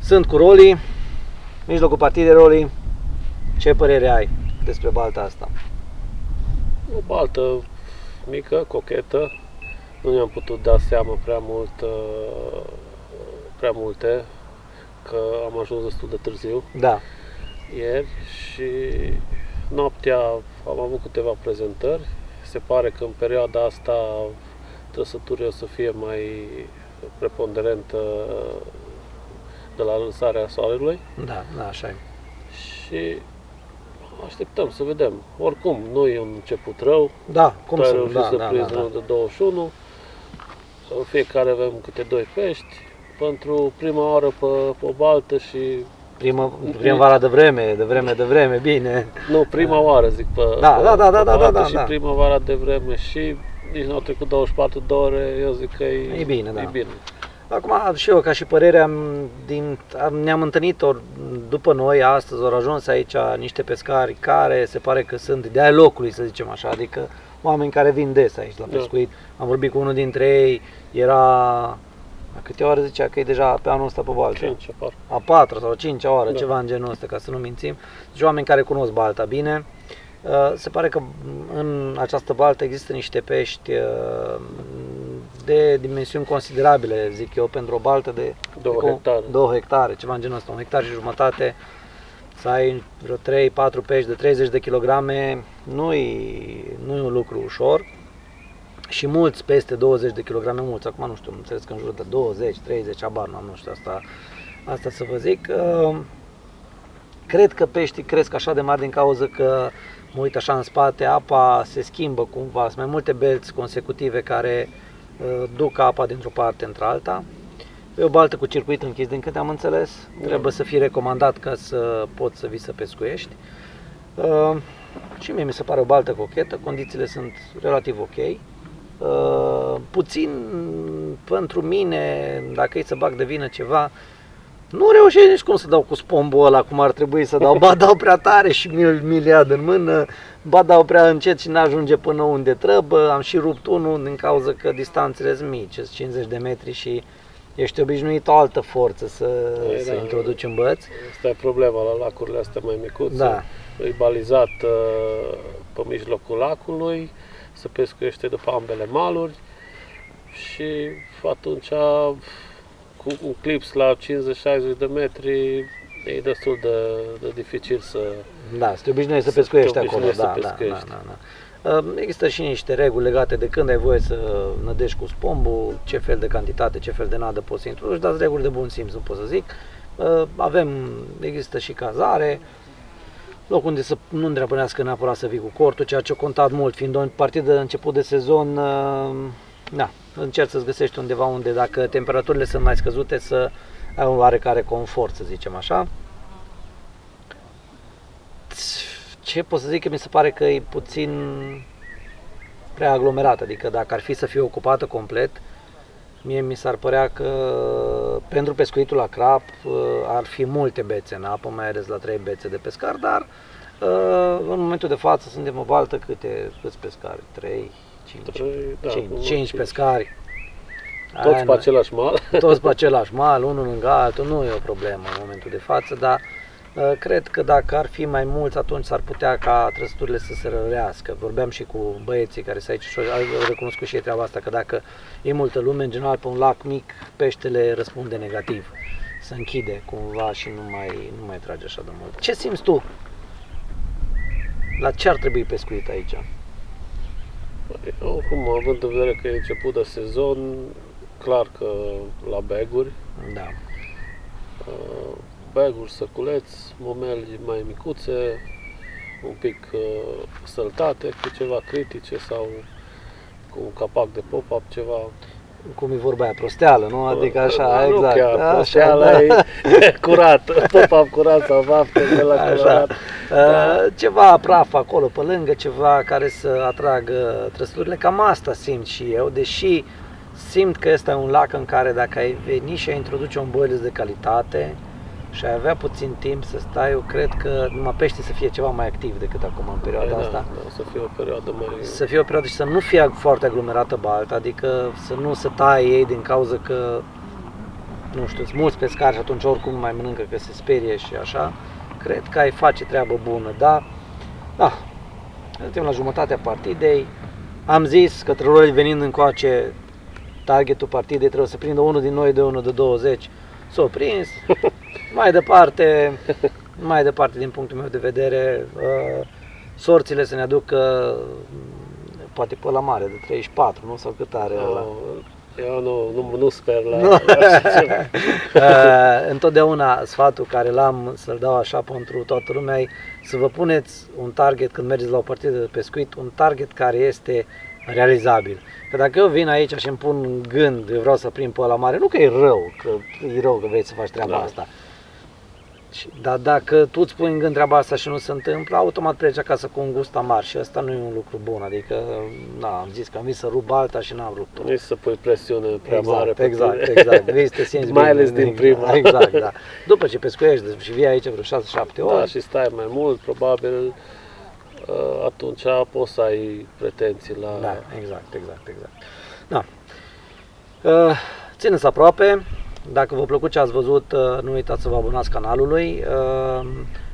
Sunt cu Roli, mijlocul partidei Roli. Ce părere ai despre balta asta? O baltă mică, cochetă. Nu ne-am putut da seama prea multe, că am ajuns destul de târziu Da. ieri și noaptea am avut câteva prezentări. Se pare că în perioada asta trăsăturile o să fie mai preponderentă de la lansarea soarelui Da, așa e. și așteptăm să vedem. Oricum, nu e un început rău. Da, cum Tu ai să reușit să prinzi unul de 21. Fiecare avem câte 2 pești. Pentru prima oară pe o baltă și... Primăvara de vreme, bine. Nu, prima oară zic pe Da, și primăvara de vreme și nici nu au trecut 24 de ore, eu zic că e bine, da. E bine. Acum și eu, ca și părere, ne-am întâlnit după noi, astăzi au ajuns aici niște pescari care se pare că sunt de-aia locului, să zicem așa, adică oameni care vin des aici la pescuit. Am vorbit cu unul dintre ei, era... La câte ore zicea că e deja pe anul ăsta pe baltă? 5, a 4 sau 5 oară, ceva în genul ăsta, ca să nu mințim. Deci oameni care cunosc balta bine. Se pare că în această baltă există niște pești de dimensiuni considerabile, zic eu, pentru o baltă de 2 hectare, ceva în genul ăsta, 1,5 hectare. Să ai vreo 3-4 pești de 30 de kilograme, nu e un lucru ușor. Și mulți peste 20 de kilograme, mulți, acum nu știu, am înțeles că în jur de 20, 30, abar n-am, nu știu, asta să vă zic. Cred că peștii cresc așa de mari din cauza că, mă uit așa în spate, apa se schimbă cumva, sunt mai multe belți consecutive care duc apa dintr-o parte într-alta. E o baltă cu circuit închis, din câte am înțeles, trebuie să fie recomandat ca să poți să vii să pescuiești. Și mie mi se pare o baltă cochetă, condițiile sunt relativ ok. Puțin pentru mine, dacă e să bag de vină ceva, nu reușesc nici cum să dau cu spombul ăla cum ar trebui să dau, ba dau prea tare și mi-l ia în mână, ba dau prea încet și n-ajunge până unde trebuie, am și rupt unul din cauza că distanțele sunt mici, 50 de metri și ești obișnuit o altă forță să introduci în băț. Asta e problema la lacurile astea mai micuțe, da. E balizat pe mijlocul lacului, se pescuiește după ambele maluri și atunci cu un clips la 50-60 de metri e destul de dificil să... Da, să te obișnuiești să pescuiești acolo. Da. Există și niște reguli legate de când ai voie să nădești cu spombul, ce fel de cantitate, ce fel de nadă poți să introduci, dar reguli de bun simț, nu pot să zic. Există și cazare, loc unde să nu îndreptănească neapărat să vii cu cortul, ceea ce a contat mult, fiind o partidă de început de sezon, încerci să-ți găsești undeva unde, dacă temperaturile sunt mai scăzute, să ai un oarecare confort, să zicem așa. Ce pot să zic, că mi se pare că e puțin prea aglomerat, adică dacă ar fi să fie ocupată complet, mie mi s-ar părea că pentru pescuitul la crap ar fi multe bețe în apă, mai ales la 3 bețe de pescar, dar în momentul de față suntem o baltă câți pescari? 3, 5 pescari. Toți pe același mal? Toți pe același mal, unul lângă altul, nu e o problemă în momentul de față, dar cred că dacă ar fi mai mulți, atunci s-ar putea ca trăsăturile să se rărească. Vorbeam și cu băieții care sunt aici și au recunoscut și ei treaba asta, că dacă e multă lume, în general pe un lac mic, peștele răspunde negativ. Se închide cumva și nu mai trage așa de mult. Ce simți tu? La ce ar trebui pescuit aici? Oricum, având în vedere că e început de sezon, clar că la baguri. Da. Baguri, săculeți, momeli mai micuțe, un pic săltate, cu ceva critice sau cu un capac de pop-up, ceva. Cum e vorba aia, prosteală, nu? Adică așa, nu exact. Chiar, prosteala e curat, pop-up curat sau vafte de la colorat. Ceva praf acolo pe lângă, ceva care să atragă trăsăturile, cam asta simt și eu, deși simt că este un lac în care dacă ai veni și ai introduce un boilies de calitate și ai avea puțin timp să stai, eu cred că numai pește să fie ceva mai activ decât acum în perioada asta. Da, să fie o perioadă mai... Să fie o perioadă și să nu fie foarte aglomerată balta, adică să nu se taie ei din cauza că nu știu, sunt mulți pescari și atunci oricum nu mai mănâncă că se sperie și așa, cred că ai face treabă bună, da? Da, suntem la jumătatea partidei, am zis că trărorii venind încoace, targetul partidei trebuie să prindă unul din noi de unul de 20, s-a prins, mai departe din punctul meu de vedere, sorțile să ne aducă poate pe la mare de 34, nu? Sau cât are ăla? Eu nu sper la așa ceva. Întotdeauna sfatul care l-am să-l dau așa pentru toată lumea e să vă puneți un target când mergeți la o partidă de pescuit, un target care este realizabil. Că dacă eu vin aici și îmi pun în gând, eu vreau să prind pe ăla mare, nu că e rău că vrei să faci treaba asta. Dar dacă tu îți pui în gând treaba asta și nu se întâmplă, automat pleci acasă cu un gust amar și ăsta nu e un lucru bun. Adică, am zis că am venit să rup alta și n-am rupt-o. Nu să pui presiune prea mare pe tine. Exact. Vrei să te simți mai ales din prima. Exact, da. După ce pescuiești și vii aici vreo 6-7 ori. Da, și stai mai mult, probabil atunci poți să ai pretenții la... Da, exact. Da. Țineți aproape. Dacă v-a plăcut ce ați văzut, nu uitați să vă abonați canalului.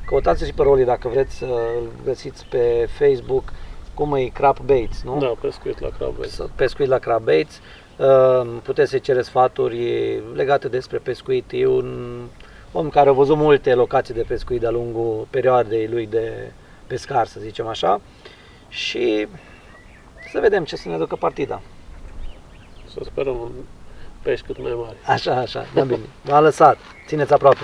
Căutați și pe Rolly dacă vreți să îl găsiți pe Facebook, cum e Crab Baits, nu? Da, pescuit la Crab Baits. Pescuit la Crab Baits. Puteți să-i cereți sfaturi legate despre pescuit. E un om care a văzut multe locații de pescuit de-a lungul perioadei lui de pescar, să zicem așa. Și să vedem ce să ne aducă partida. Să sperăm un pești cât mai mare. Așa, da bine. V-am lăsat. Țineți aproape.